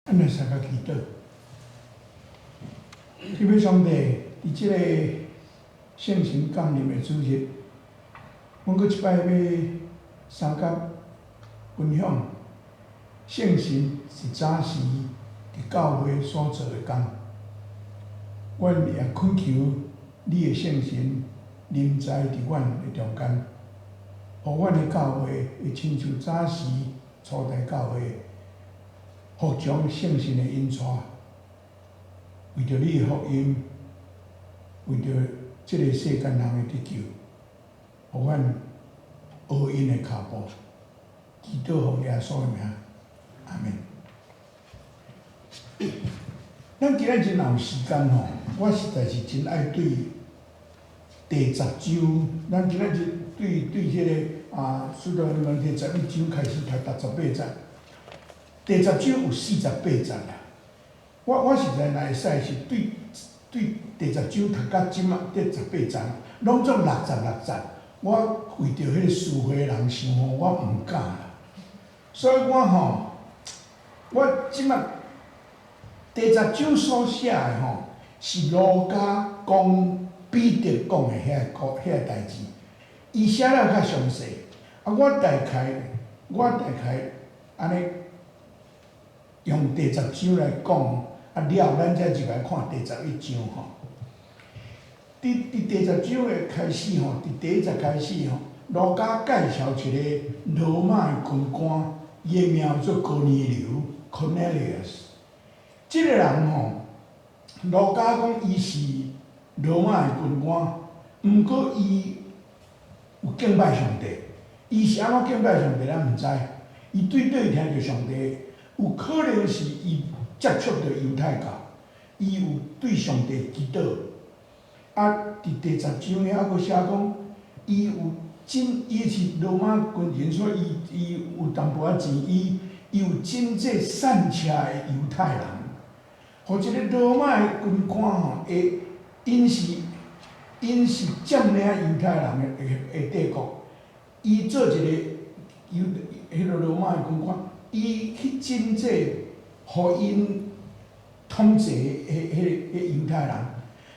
咱来三个祈祷。特别上帝，伫即个圣神降临的主日，阮搁一摆要三甲分享圣神是早时伫教会所做的工。阮也恳求你的圣神临在伫阮的中间，互阮的教会会亲像早时初代教会，服从圣神的引带，为着你的福音，为着即个世间人的得救，互阮学因的脚步，祈祷奉耶稣的名，阿门。咱今仔日若有时间吼，我实在是真爱对第10章，咱今仔日对迄个使徒行传第11章开始读到18节，第10章有48节啦。我实在若会使是对第10章读到即仔第18节，拢总66节。我为着迄个属会的人想吼，我毋敢啦。所以我即仔第10章所写的吼，是路加讲彼得讲的遐个代志，伊写了较详细。我大概安尼用第10章来讲，了咱才入来看第11章吼。伫第10章的开始吼，伫第1节开始吼，路加介绍一个罗马的军官，伊的名做哥尼流 （Cornelius）。即个人吼，路加讲伊是罗马的军官，毋过伊有敬拜上帝。伊是安怎敬拜上帝，咱毋知。伊对倒听着上帝，有可能是伊接触着犹太教，伊有对上帝祈祷。伫第10章遐还佫写讲，伊是罗马军人，所以伊有淡薄仔钱，伊有真济善车的犹太人。互一个罗马的军官吼，因是占领犹太人的帝国。伊做一个迄个罗马的军官，伊去真济互因统治迄个犹太人，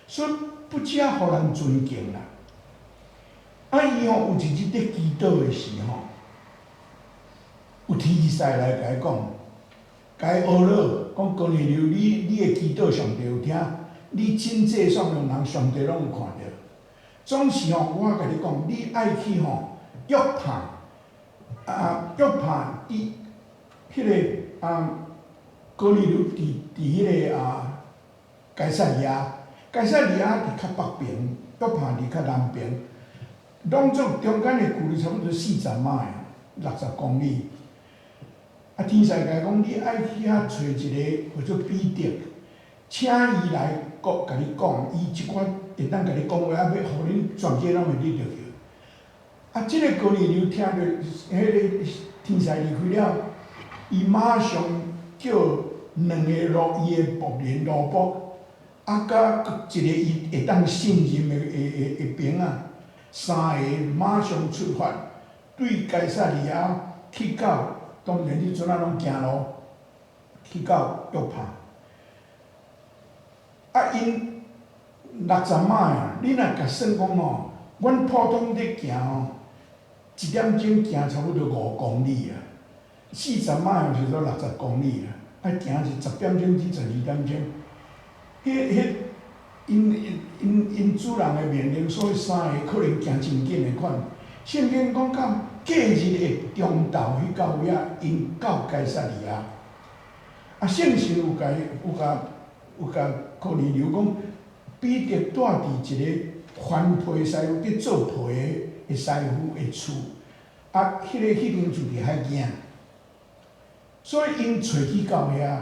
所以不只互人尊敬啦。伊吼有一日伫祈祷的时候，有天使来甲伊讲。甲伊学了，讲哥尼流，你的祈祷上帝有听，你真济爽用人，上帝拢有看到。总是吼，我甲你讲，你爱去吼约帕，约帕伊迄个哥尼流伫迄个该撒利亚，该撒利亚伫较北边，约帕伫较南边，拢总中间的距离差不多40迈，60公里。天使甲伊讲，你爱去遐找一个叫做彼得，请伊来甲你讲，伊一寡会当甲你讲话，要互恁全家拢会得着。即个哥尼流听着迄个天使离开了，伊马上叫2个伊的仆人奴仆，甲一个伊会当信任的兵，3个马上出发，对该撒利亚去到。当然，你阵拢行路去到约帕。因60迈你若甲算讲吼，阮普通咧行吼，1点钟行差不多5公里啊，40迈就是说60公里啦。行是10点钟至12点钟。因主人的命令，所以3个可能行真紧的款。圣经讲到隔日的中昼迄到位因到该撒利亚。圣神有甲哥尼流讲，彼得住伫一个番皮师傅伫做皮的师傅的厝，迄间厝伫海边，所以因找去到遐。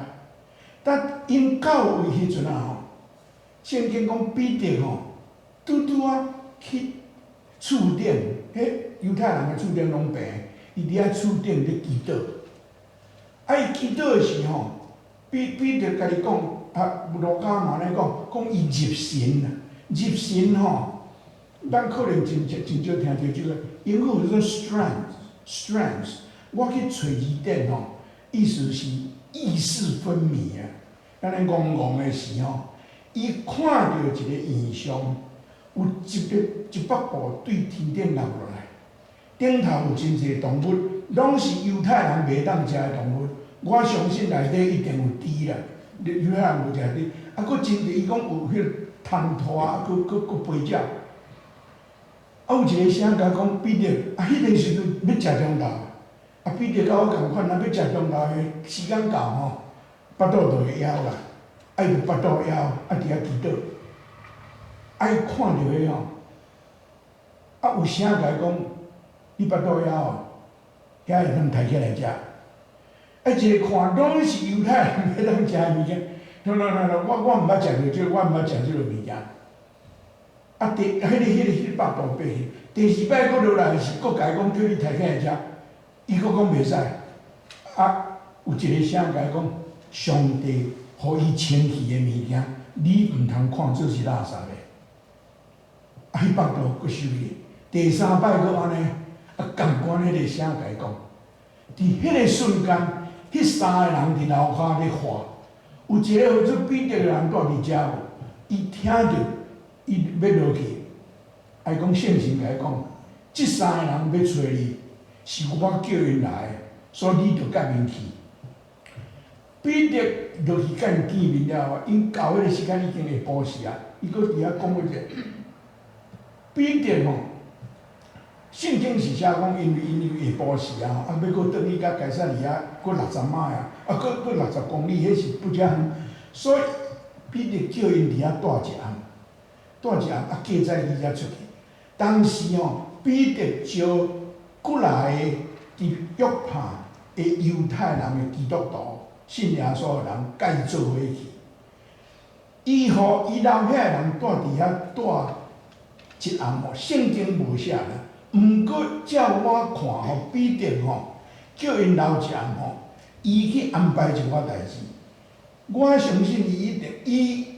但因到位迄阵吼，圣经讲彼得吼，拄去厝顶，迄犹太人的厝顶拢平，伊伫遐厝顶咧祈祷。伊祈祷的时候，彼得甲你讲，路加嘛咧讲伊入神啦，入神吼，咱可能真少听到即个英语叫做 strength。我去找字典吼，意思是意识分明啊，安尼戆戆的时吼，伊看到一个异象，有一百步对天顶落落来，顶头有真侪动物，拢是犹太人袂当食的动物。我相信内底一定有猪啦，犹太人无食猪，啊，佫真侪伊讲有迄个虫拖啊，佫飞鸟。啊，有一个声甲讲彼得，啊，迄个时阵要食中昼，啊，彼得甲我共款，若要食中昼的时间到吼，腹肚就会枵啦，啊，伊就腹肚枵，啊，伫遐祈祷，啊，伊看到迄吼，啊，有声甲伊讲，你腹肚枵哦，遐会通抬起来食。啊，一个看拢是犹太人要当食的物件，我毋捌食着即个，我毋捌食即个物件。啊，迄个百度爬去，第二摆佫落来是佫甲伊讲叫你抬起来食，伊佫讲袂使。啊，有一个声甲伊讲，上帝互伊清气的物件，你毋通看做是垃圾的。啊，迄百度佫收去。第三摆佫安尼，啊，共款迄个声甲伊讲，伫迄个瞬间，迄三个人伫楼骹咧画，有一个号做彼得的人住伫遮无，伊听着。伊要落去，啊！伊讲圣神甲伊讲，即三个人要找你，是我叫因来的，所以你着甲因去。彼得落去甲因见面了后，因到迄个时间已经下晡时啊，伊佫伫遐讲一个彼得吼，圣经是写讲因为下晡时啊，啊要佫转去甲该撒利亚佫60迈啊，啊佫60公里，迄是不遮远，所以彼得叫因伫遐住一暗。住一暗，啊，过早伊才出去。当时吼，彼得招过来的伫约帕的犹太人的基督徒，信耶稣的人，甲伊做伙去。伊互伊楼遐的人住伫遐住一暗吼，圣经无写啦。毋过照我看吼，彼得吼叫因留一暗吼，伊去安排一寡代志。我相信伊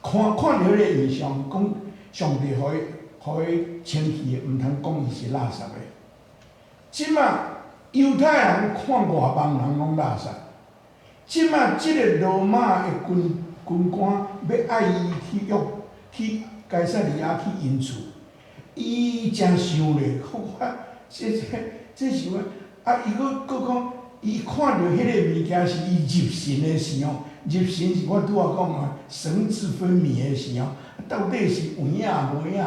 看到迄个异象，讲上帝互伊清气的，毋通讲伊是垃圾的。即马犹太人看外邦人拢垃圾，即马即个罗马的军官要爱伊去该撒利亚去因厝，伊真想咧，这是我啊！伊佫讲，伊看到迄个物件是伊入神的时候。入神是我拄仔讲啊，神志分明的时候，到底是有影无影？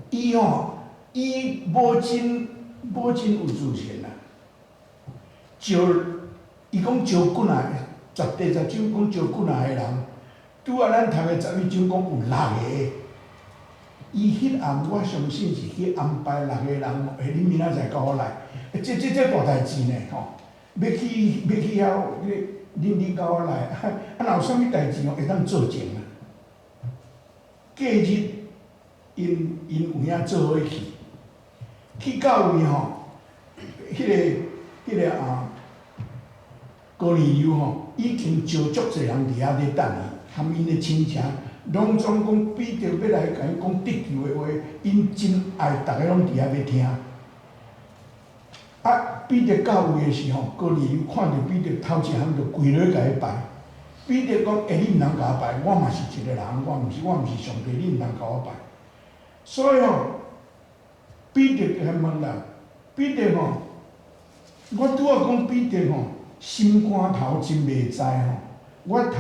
伊吼，伊无真有自信啦。伊讲招几啊，第十章讲招几啊个人，拄仔咱读的11章讲有6个。伊迄暗，我相信是去安排6个人，下恁明仔载甲我来。这大代志呢吼，要去遐恁甲我来，若有啥物代志哦，会当做证啊。隔日，因有影做伙去到位吼，迄个高尼流吼，已经招足侪人伫遐咧等伊，含因的亲戚，拢总讲彼得要来甲因讲得救的话，因真爱，逐个拢伫遐要听。啊，彼得到位的时候，高尼流看到彼得头一项就跪落甲伊拜。彼得讲：你毋通甲我拜，我嘛是一个人，我毋是上帝，你毋通甲我拜。所以吼，彼得就来问啦，彼得吼，我拄仔讲彼得吼，心肝头真袂知吼。我读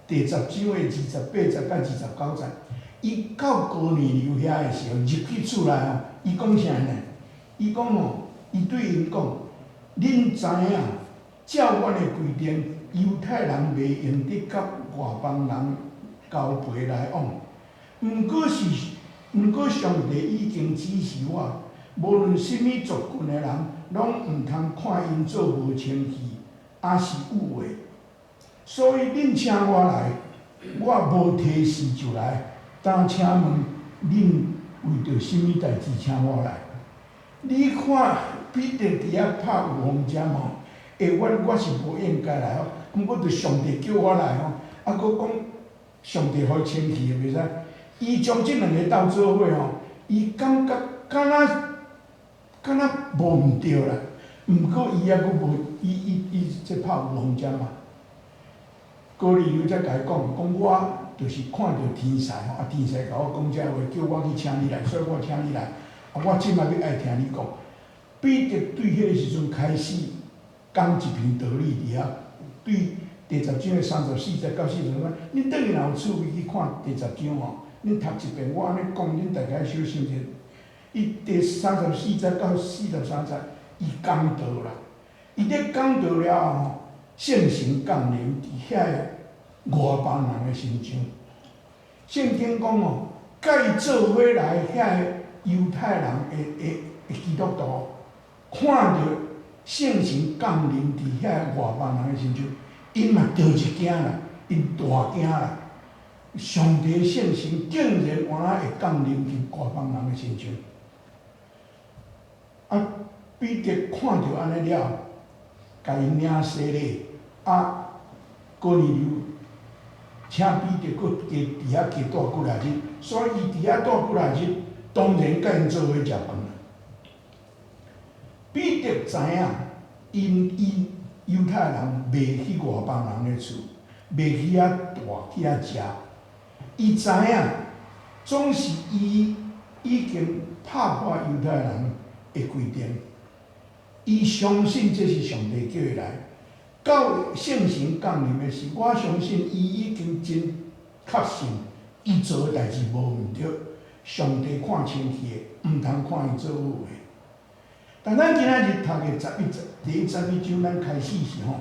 第10章的28节到29节，伊到高尼流遐的时候，入去厝内吼，伊讲啥呢？伊讲吼。伊对因讲：恁知影，照阮的规定，犹太人袂用得甲外邦人交陪来往。毋过上帝已经指示我，无论什么族群的人，拢毋通看因做无清气，也是有诶。所以恁请我来，我无提示就来。当请问恁为着什么代志请我来？你看。彼得伫遐拍有风针吼，我是无应该来吼，毋过着上帝叫我来吼，啊，佫讲上帝互伊清气袂使，伊将即2个斗做伙吼，伊感觉敢若无毋对啦，毋过伊还佫无，伊即拍有风针嘛。高丽流才甲伊讲，我就是看到天使吼，啊天使甲我讲这话，叫我去请你来，所以我请你来。啊，我即摆要爱听你讲。彼得对迄个时阵开始讲一篇道理伫遐，对第10章的34节到40节，恁等下若有趣味去看第10章吼，恁读一遍，我安尼讲，恁大家小心者。伊第34节到43节，伊讲道啦，伊咧讲道了后吼，圣神降临伫遐外邦人的身上。圣经讲哦，甲伊做伙来遐犹太人的基督徒。看到圣神降临伫遐外邦人的身上，因嘛着一惊啦，因大惊啦。上帝圣神竟然有会降临伫外邦人的身上。啊，彼得看到安尼了，甲因领洗礼，啊，哥尼流请彼得佫加伫遐加住几来日，所以伊伫遐住几来日，当然甲因做伙食饭。彼得知影，因犹太人袂去外邦人的厝，袂去遐住去遐食。伊知影，总是伊已经拍破犹太人的规定。伊相信这是上帝叫伊来。到圣神降临的时，我相信伊已经真确信，伊做的代志无毋对。上帝看清气的，毋通看伊做有诶。但咱今仔日读的第11章，咱开始是吼，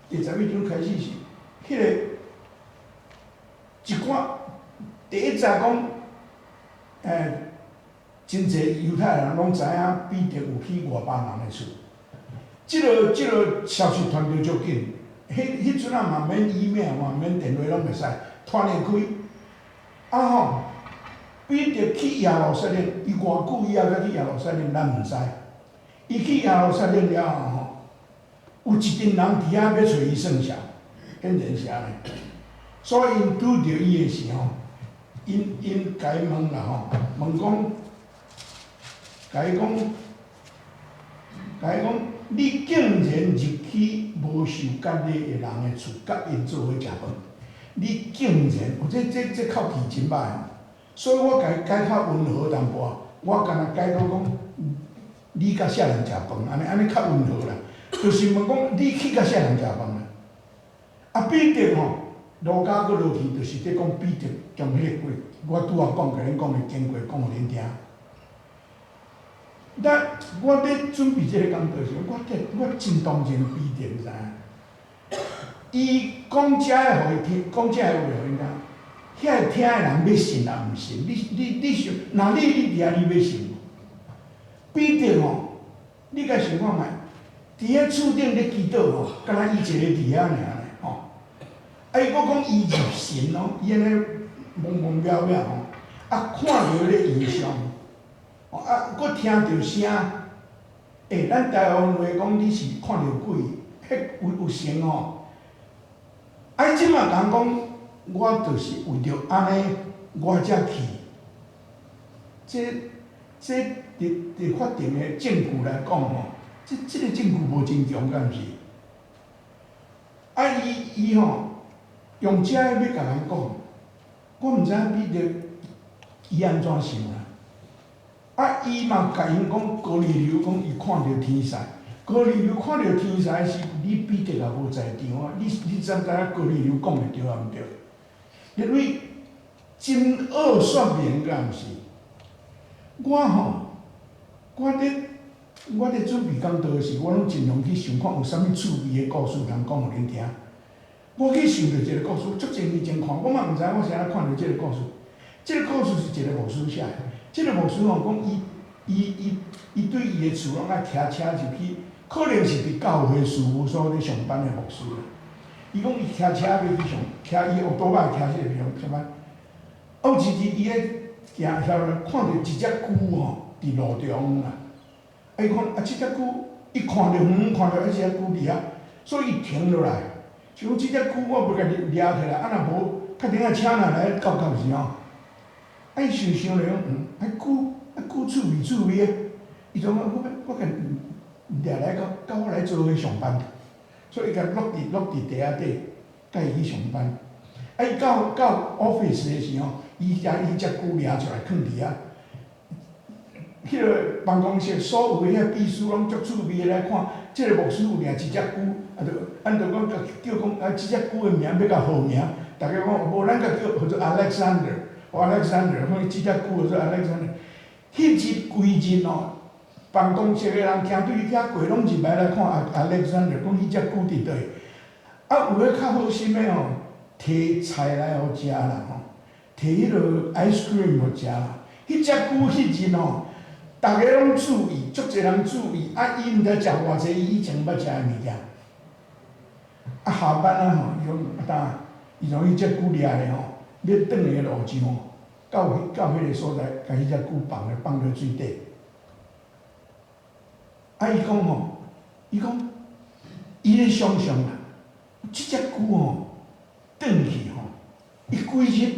第11章开始是迄个一寡第一节讲，真侪犹太人拢知影彼得有去外邦人的厝，即个消息传着足紧，迄阵啊嘛免 email 嘛免电话拢袂使，传会开。啊吼，彼得去耶路撒冷，伊偌久以后才去耶路撒冷，咱毋知。伊去耶路撒冷了后吼，有一群人伫遐要找伊算账，显然是安尼。所以因拄着伊的时候，因甲伊问啦吼，问讲，甲伊讲，你竟然入去无受割礼的人的厝，甲因做伙食饭，你竟然，这口气真歹吼。所以我甲伊改较温和淡薄，我干那改到讲。你甲啥人食饭？安尼较温和啦，就是问讲你去甲啥人食饭啦？啊，彼得吼，路加佫落去，就是咧讲彼得将迄个过，我拄仔讲甲恁讲的经过讲互恁听。我咧准备即个讲道时，我真同情彼得，你知影？伊讲遮个互伊听，讲遮个话互因听，遐听的人要信也毋信，你想，若你伫遐你要信？彼得吼，你甲想看觅，伫遐厝顶咧祈祷吼，敢若伊一个伫遐尔咧吼。啊，伊佫讲伊入神哦，伊安尼懵懵渺渺吼，啊，看到迄个异象，哦啊，佫听到声，咱台湾话讲你是看到鬼，迄有神哦。啊，伊即马讲，我就是为着安尼，我才去。这伫法庭的证据来讲吼，这个证据无真强，敢毋是？啊，伊吼用遮个要甲人讲，我毋知影彼得伊安怎想啦。啊，伊嘛甲因讲，哥尼流讲伊看到天使，哥尼流看到天使是，你彼得也无在场啊，你知影哥尼流讲的对啊毋对？因为真恶说明，敢毋是？我咧准备讲道时，我拢尽量去想看有啥物趣味的故事通讲互恁听。我去想到一个故事，足前以前看，我嘛毋知我是安怎看到即个故事。即个故事是一个牧师写的。即个牧师吼讲，伊对伊的厝拢爱骑车入去，可能是伫教会事务所咧上班的牧师啦。伊讲伊骑车要去骑伊乌多摆骑去上班。有一日伊咧行下来，看到一只龟吼伫路中啦。啊，伊看啊，即只龟，伊看到看到一只龟伫遐，所以伊停落来。像即只龟，我要甲掠起来，啊若无，较顶仔车若来到时吼，啊伊想了，龟趣味的，伊就讲我甲掠来甲我来做伙上班，所以伊甲落伫地下底，甲伊去上班。啊，伊到 office 的时候，伊只久掠出来囥伫遐。迄个办公室所有的遐秘书拢足趣味来看，即个牧师有掠一只牛，啊，按着讲叫讲啊，即只牛的名要甲号名，大家讲无咱甲叫做 Alexander， 讲即只牛叫做 Alexander。迄日规日哦，办公室的人行对遐过，拢入来看 Alexander， 讲迄只牛伫倒。啊，有诶较好心的吼，摕菜来互食啦吼，摕迄落 ice cream 互食啦。迄只牛迄日吼。大家拢注意，足侪人注意，啊，伊毋知食偌济伊以前捌食的物件。啊，下班啊吼，伊讲啊当，伊从伊只牛掠咧吼，要转个路上吼，到迄个所在，甲迄只牛放落水底。啊，伊讲吼，伊咧想象啦，即只牛吼，转去吼，伊规日，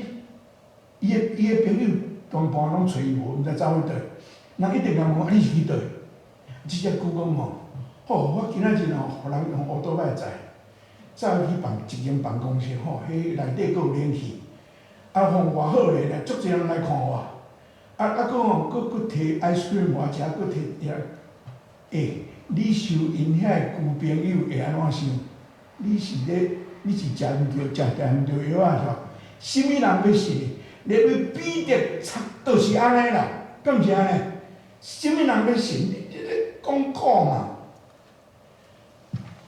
伊的朋友全部拢找伊无，毋知走去倒。人一定甲问，你是去倒？即只牛讲吼，好，我今仔日吼，互人用乌倒摆载，走去一间办公室吼，迄内底阁有冷气，啊，风偌好咧，足侪人来看我，阁吼，佫摕 ice cream 我食，佫摕你受因遐个牛朋友会安怎想？你是食毋着药啊？是吧？什么人要信？连为彼得都是安尼啦，敢毋是安尼？什么人要信？你咧讲苦嘛？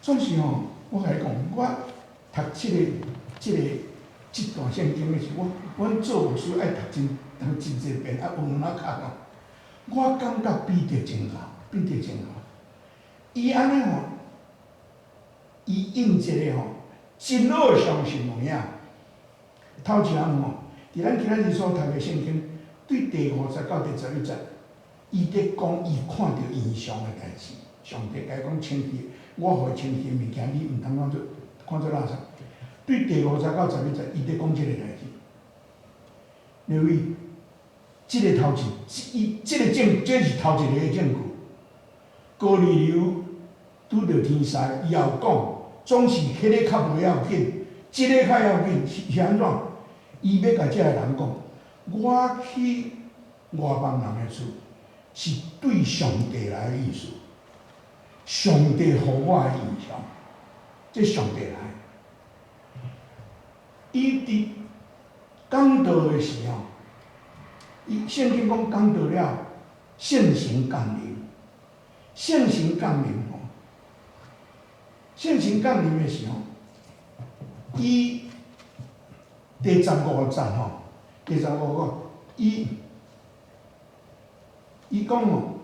总是吼，我甲你讲，我读即段圣经的时候，阮做牧师爱读真侪遍，啊，有两仔卡哦。我感觉彼得真好，伊安尼吼，伊用一个吼真好相信有影。头一项吼，伫咱今仔日所读的圣经，对第59到第11节。伊伫讲伊看到异象的代志，上帝甲伊讲清气，我互清气的物件，你毋通看做垃圾。对第50到11节，伊伫讲即个代志。因为即个头一，这是头一个证据。高利流拄着天灾，伊后讲，总是迄个较袂要紧，即个较要紧是安怎？伊要甲即个人讲，我去外邦人的厝。是对上帝来的意思，上帝互我的印象，这上帝来。伊伫讲道的时候，圣经讲讲道了，圣神降临，圣神降临吼，圣神降临的时候，伊第15节吼，第15个伊讲哦，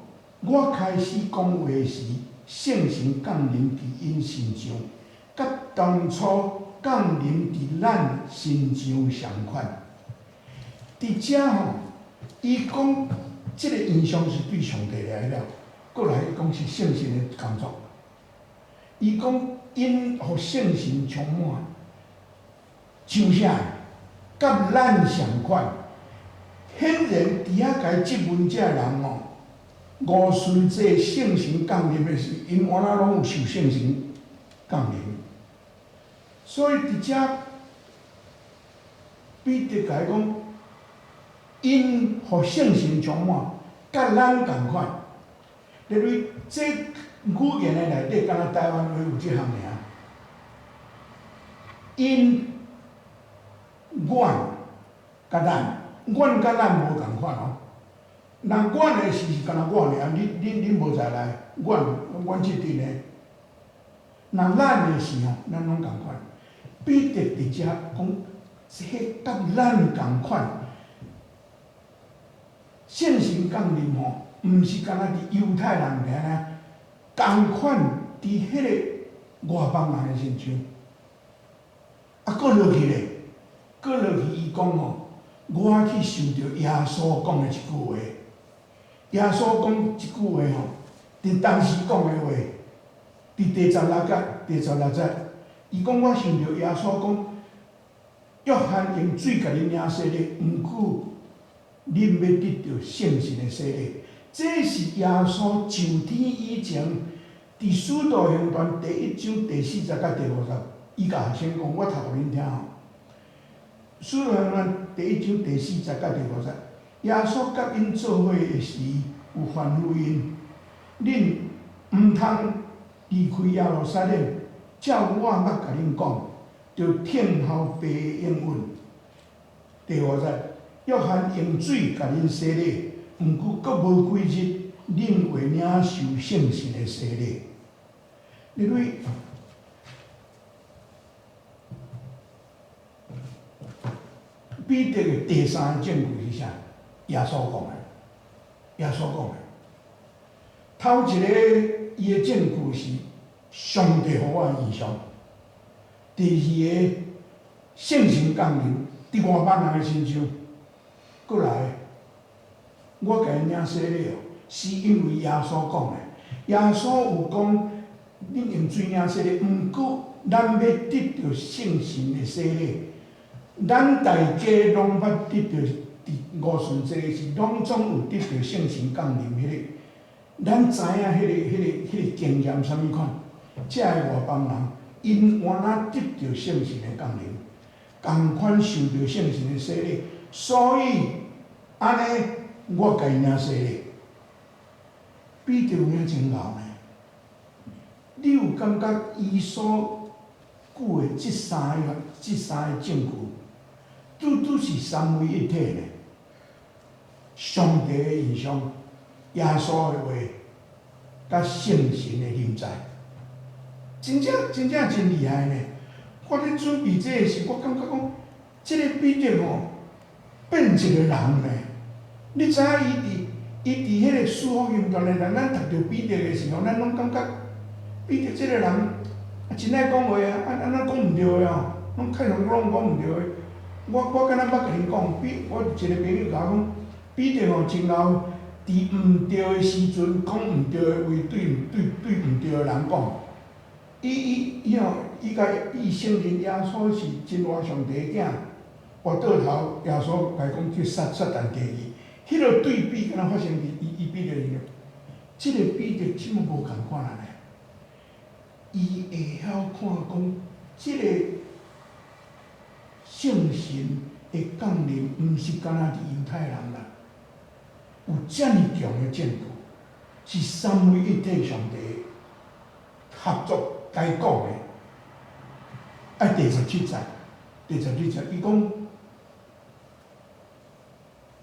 我开始讲话时，圣神降临伫因身上，甲当初降临伫咱身上相款。伫遮吼，伊讲即个印象是对上帝来了，过来伊讲是圣神的工作。伊讲因互圣神充满，像啥？甲咱相款。显然，伫遐甲伊质问遮人哦，五旬节圣神降临的时，因安怎拢有受圣神降临。所以伫遮，彼得甲伊讲，因互圣神充满，甲咱共款。因为这语言的内底，敢若台湾话有即项尔，因、阮、甲咱。阮甲咱无共款哦，人阮的是敢若我尔，恁无在内，阮即阵的，人咱的是吼，咱拢共款。彼得伫遮讲，迄甲咱共款，圣神降临吼，毋是敢若伫犹太人尔共款伫迄个外邦人的身上。啊，搁落去咧，伊讲吼。我去想着耶稣讲的一句话，耶稣讲一句话吼，伫当时讲的话，伫第16节，伊讲我想着耶稣讲，约翰用水甲恁领洗礼，毋过恁要得到圣神的洗礼，这是耶稣上天以前伫使徒行传第1章第40甲第50，伊甲学生讲，我读互恁听吼。使徒行传第1章第40甲第50，耶稣甲因做伙的时，有吩咐因，恁毋通离开耶路撒冷，照我捌甲恁讲，着听候父的应允。第50，约翰用水甲恁洗礼，毋过阁无几日，恁会领受圣神的洗礼。你对彼得的第三个证据是啥？耶稣讲的，耶稣讲的。头一个伊的证据是上帝互我的异象，第二个圣神降临伫外邦人的身上，过来我甲因领洗礼哦，是因为耶稣讲的。耶稣有讲，恁用水领洗礼，毋过咱要得到圣神的洗礼。咱大家拢捌得到，伫五旬节是拢总有得到圣神降临迄个。咱知影迄个经验啥物款？遮个外邦人，因原来得到圣神的降临，共款受到圣神的洗礼，所以安尼我甲因领洗礼。彼得有影真牛呢？你有感觉伊所举的即三个证据？拄是三位一体呢。上帝的印象、耶稣的话，甲圣神的临在，真正真厉害呢。我咧准备这个时，我感觉讲，这个彼得吼变一个人呢。你知影伊伫迄个使徒行传的内，咱读到彼得的时候，咱拢感觉彼得这个人真爱讲话啊，安怎讲毋对的哦，拢开头拢讲毋对的。我敢若捌甲恁讲，我一个朋友甲我讲，彼得吼真牛，伫毋对的时阵讲毋对的话，对毋对的人讲。伊甲伊承认耶稣是真活上帝的囝，活倒头耶稣来讲去撒旦地狱，迄个对比敢若发生伫伊彼得身上。即个彼得即么无共款啊呢？伊会晓看讲，即个圣神的降临，毋是干那伫犹太人啦，有遮尔强的证据，是三位一体上帝合作该讲的。第17节，伊讲，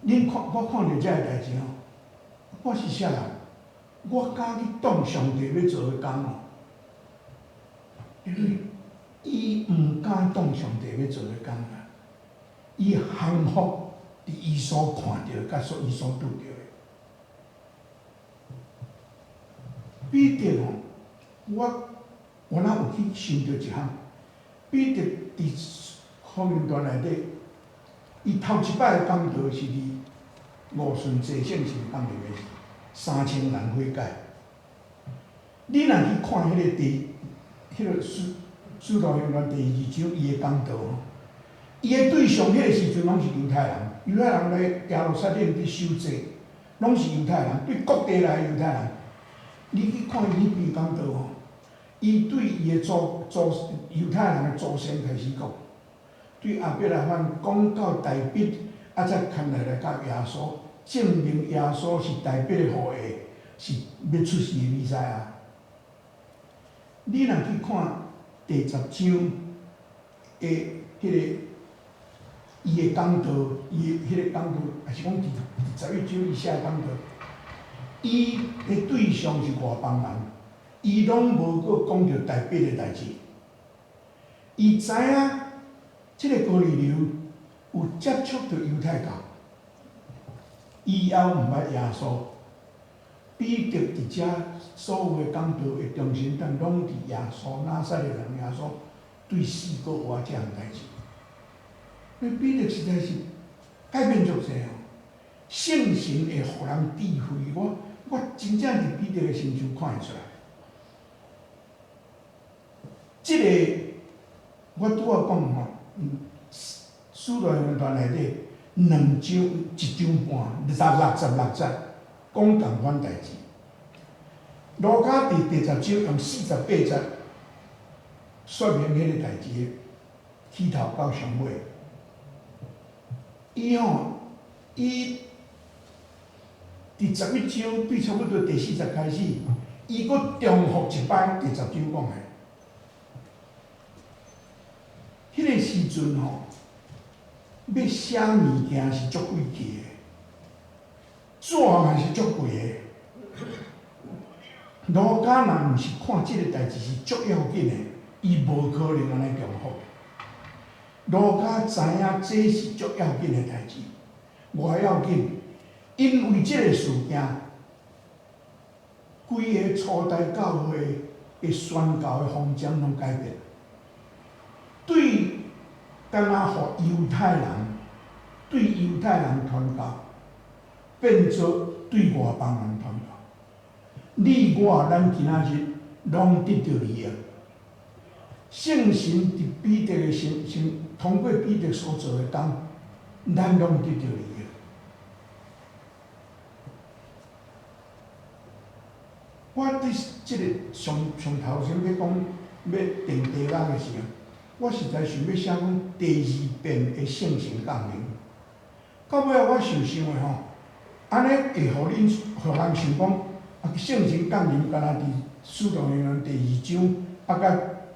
恁看我看到遮个代志吼，我是啥人？我敢去挡上帝要做的工哦。因为伊毋敢挡上帝要做的工啊，伊降服伫伊所看到甲伊所拄到的。彼得吼，我哪有去想到一项？彼得伫福音传内底，伊头一摆的讲道是伫五旬节圣神降临的3000人悔改。你若去看迄个使徒行传第2章伊的讲道，伊的对象迄个时阵拢是犹太人，犹太人来耶路撒冷去守节，拢是犹太人，对各地来的犹太人。你去看伊迄篇讲道吼，伊对伊的犹太人的祖先开始讲，对亚伯拉罕讲到大笔，啊才牵来到耶稣，证明耶稣是大笔的后裔，是要出世的弥赛亚。你若去看第10章的迄个伊的讲道，伊迄个讲道，还是讲第11章以下的讲道，伊的对象是外邦人，伊拢无搁讲到大笔的代志。伊知影即个哥尼流有接触到犹太教，以后毋捌耶稣。彼得伫遮所有的讲道的中心点，拢伫耶稣拿撒勒人耶稣对死搁活这项代志。因为彼得实在是改变足侪哦，圣神会互人智慧，我真正伫彼得的身上看会出来。即个我拄仔讲吼，使徒行传内底2章1章半，66节讲同款代志。卢卡伫第10章用48节说明迄个代志，起头到上尾。伊伫11章对差不多第40开始，伊佫重复一摆第10章讲的。迄个时阵吼，要写物件是足费气的，纸嘛是足贵的。卢卡若毋是看即个代志是足要紧的，伊无可能安尼重复。卢卡知影这是足要紧的代志，偌要紧，因为即个事件，规个初代教会的宣教的方针拢改变。对，敢若互犹太人，对犹太人传教，变做对外邦人传教。你我咱今仔日拢得到利益。圣神伫彼得的通过彼得所做的工，咱拢得到利益。我伫即个上头先要讲要定题目的时候，我实在想要写讲第2遍的圣神降临。到尾我想想的吼，安尼会互人想讲，圣神降临敢若伫《使徒行传》第2章，甲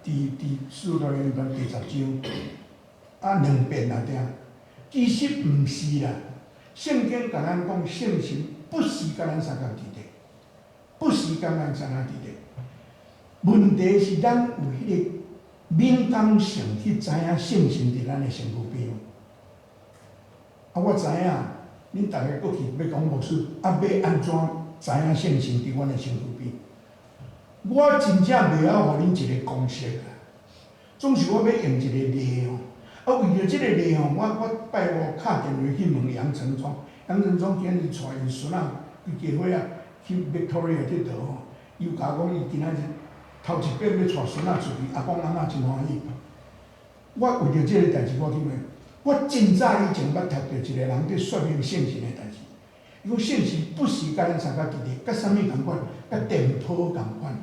伫《使徒行传》第10章，2遍定。其实毋是啦，圣经甲咱讲，圣神不是甲咱三角地带，不是甲咱三角地带。问题是咱有迄个敏感性去知影圣神伫咱的身躯边。我知影，恁逐个过去要讲牧师，要安怎知影圣神伫阮的身躯边？我真正袂晓互恁一个公式啊，总是我要用一个例哦。为着即个例哦，我拜五敲电话去问杨成忠，杨成忠今日带因孙仔规家伙仔去 Victoria 佚佗吼，伊有甲我讲，伊今仔日头一遍要带孙仔出去，阿公阿嬷真欢喜。我为着即个代志，我去问，我真早以前捌读着一个人伫说明圣神的代志。伊讲圣神不是甲咱三角地带，甲啥物共款？甲电波共款。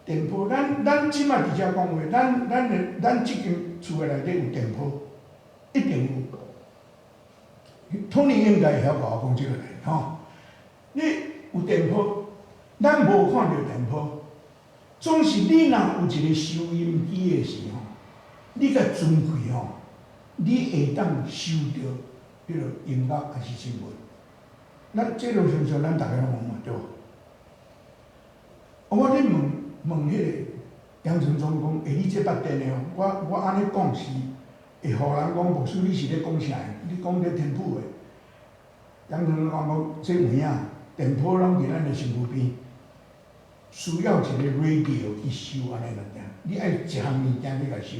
电波，咱即摆伫遮讲话，咱即间厝的内底有电波，一定有。Tony 应该会晓甲我讲即个嘞，吼。你有电波，咱无看到电波，总是你若有一个收音机的时候，你甲准开吼，你会当收到迄个音乐还是新闻。咱这种相信咱大家拢有嘛，对无？我咧问迄个杨成忠讲，你这捌电的哦？我安尼讲是会互人讲，牧师你是咧讲啥？你讲咧天普的？杨成忠讲无，这有影，电波拢伫咱的身躯边，需要一个 radio 去收安尼物件。你爱一项物件你来收，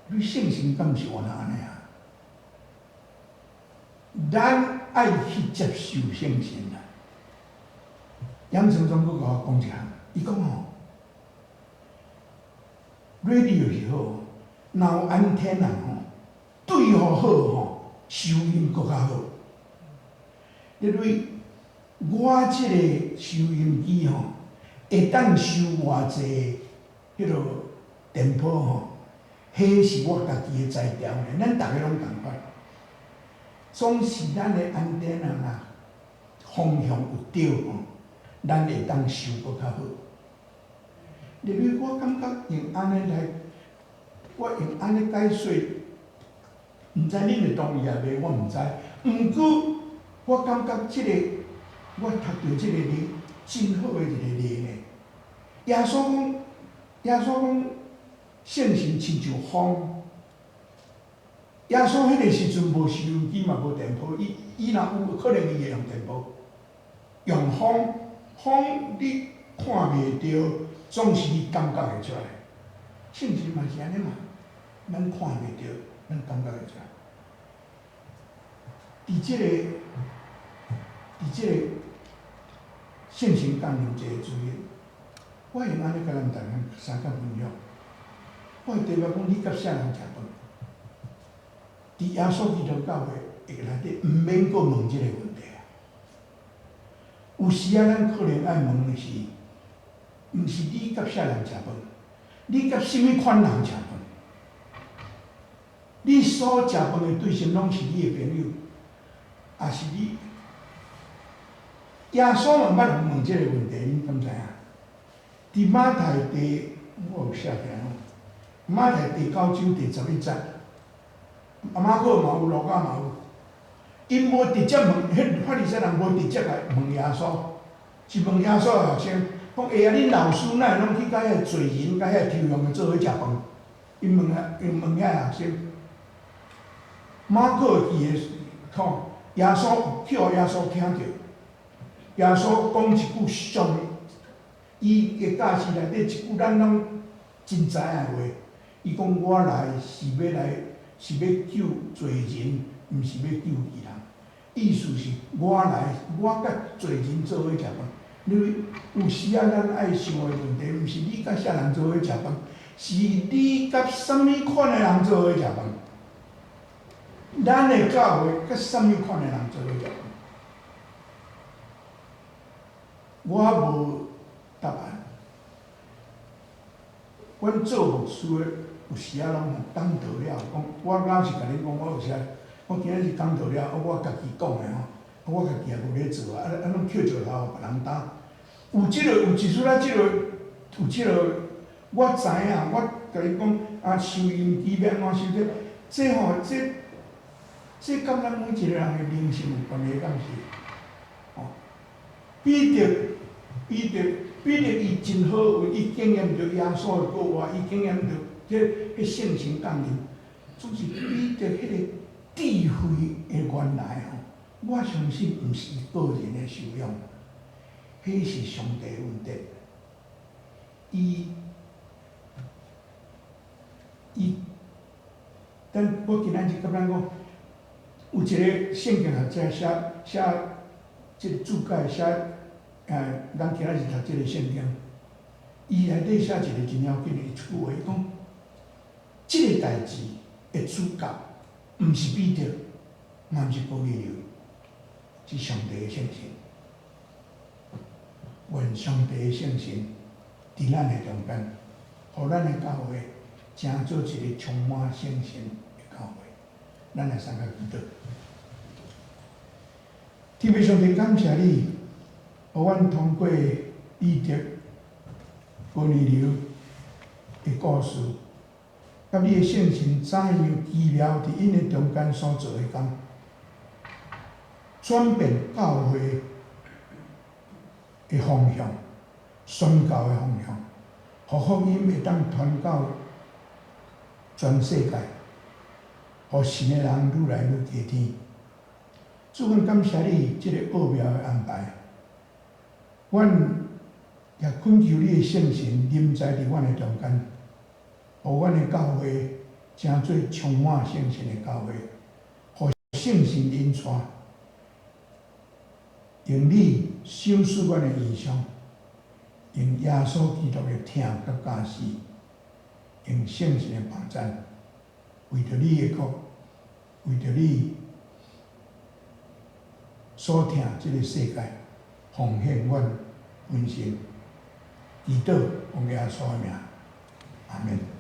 你圣神敢毋是原来安尼啊？咱爱去接受圣神啊！杨成忠佫甲我讲一项，伊讲吼 ，radio 是好，若有安天啊吼，对互好吼，收音佫较好。因为我即个收音机吼，会当收偌济迄落电波吼，迄是我家己的材料咧，咱逐个拢共款。总是咱的安电啊啦，方向有对吼，咱会当收佫较好。入去我感觉用安尼来，我用安尼解说，毋知恁会同意啊袂？我毋知。毋过我感觉即个，我读到即个例，真好的一个例呢。耶稣讲，圣神亲像风。耶稣迄个时阵无收音机嘛，无电波，伊若有可能伊会用电波，用风，风你看袂到，总是你感觉会出来。圣神嘛是安尼嘛，咱看袂到，咱感觉会出来。伫即个圣神降临这个主日，我用安尼甲咱逐个三角分享。我会代表讲，你甲啥人食饭？伫耶稣基督教会内底，毋免阁问即个问题啊。有时啊，咱可能爱问的是，毋是你甲啥人食饭，你甲什物款人食饭？你所食饭的对象拢是你的朋友，也是你？耶稣嘛捌人问即个问题，恁敢知影？伫马太我有写起来吼，马太第9章第11节，马可嘛有，路加嘛有。因无直接问，迄法利赛人无直接来问耶稣，是问耶稣的学生，讲哎呀，恁老师哪会拢去甲遐罪人、甲遐抽佣的做伙食饭？因问遐学生，马可记的吼，耶稣叫耶稣听着，耶稣讲一句上，伊的教示内底一句咱拢真知影的话，伊讲我来是要救罪人，毋是要救义人。意思是我来，我甲罪人做伙食饭。你有时啊，咱爱想的问题，毋是你甲啥人做伙食饭，是你甲什物款的人做伙食饭。咱的教会甲什物款的人做伙食饭？我无答案。阮做牧师的，有时啊拢讲道了，讲我老是甲恁讲，我有时啊。我今仔日讲到了，我家己讲的吼，我家己也无咧做啊，拢捡石头互别人担。有一出啊，我知影，我甲你讲啊，收音机要安怎收这吼，这甲咱每一个人的灵性有关系，敢是？哦，彼得伊真好，伊经验着耶稣的国话，伊经验着迄圣神降临，总是彼得迄个。智慧的原来吼，我相信毋是个人的修养，迄是上帝的恩典。我今仔日甲咱讲，有一个圣经学者写即个注解写，咱今仔日读即个圣经，伊内底写一个真要紧的一句话，伊讲，即个代志的主角。毋是彼得，嘛毋是保利流，是上帝的圣神。愿上帝的圣神伫咱的中间，互咱的教会成做一个充满圣神的教会。咱来三个祈祷。天父上帝，感谢你，互阮通过彼得、保利流的故事。甲你的圣神怎样奇妙伫因的中间所做的工，转变教会的方向，宣教的方向，互福音会当传到全世界，互信的人愈来愈加添。主，阮感谢你即个奥妙的安排，阮也恳求你的圣神临在伫阮的中间。互阮的教会成做充满圣神的教会，互圣神引带，用你赏赐阮的异象，用耶稣基督的听甲教示，用圣神的帮助，为着你的国，为着你所听这个世界，奉献阮本身，祈祷奉耶稣的名，阿门。